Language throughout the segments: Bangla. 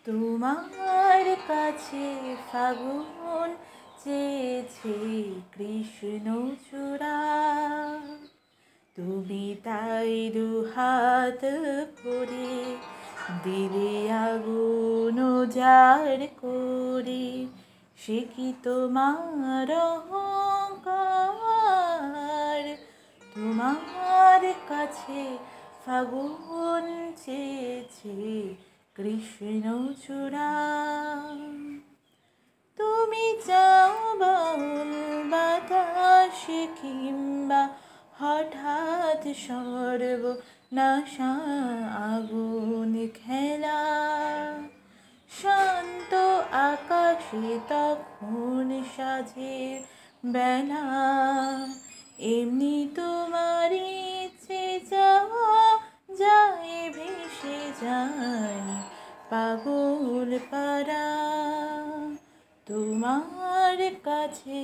তোমার কাছে ফাগুন চেয়েছে কৃষ্ণচূড়া, তুমি তাই দুহাত ভরে দিলে আগুন উজাড় করে। সে কি তোমার অহংকার? তোমার কাছে ফাগুন চেয়েছে কৃষ্ণচূড়া। তুমি চাও বাউল বাতাসে কিংবা হঠাৎ সর্বনাশা আগুন খেলা। শান্ত আকাশে তখন সাঁঝের বেলা, এমনি তোমার ইচ্ছে যাওয়া যায় ভেসে যায় পাগল পারা। তোমার কাছে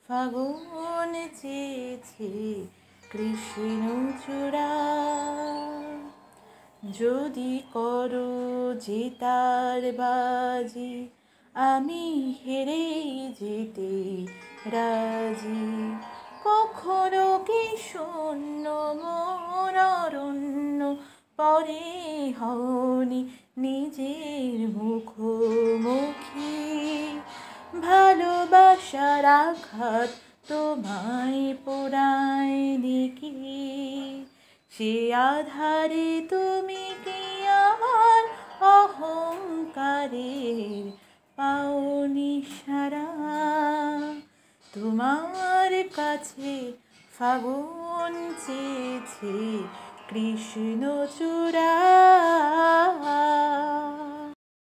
ফাগুন চেয়েছে কৃষ্ণচূড়া। যদি করো জেতার বাজি, আমি হেরে যেতে রাজি। কখনো কি শূন্য মন অরণ্য পরে হওনি নিজের মুখোমুখি? ভালোবাসার আঘাত তোমায় পোড়ায়নি কি? সে আধারে তুমি কি আমার অহংকারের পাওনি সারা? তোমার কাছে ফাগুন চেয়েছে কৃষ্ণচূড়া।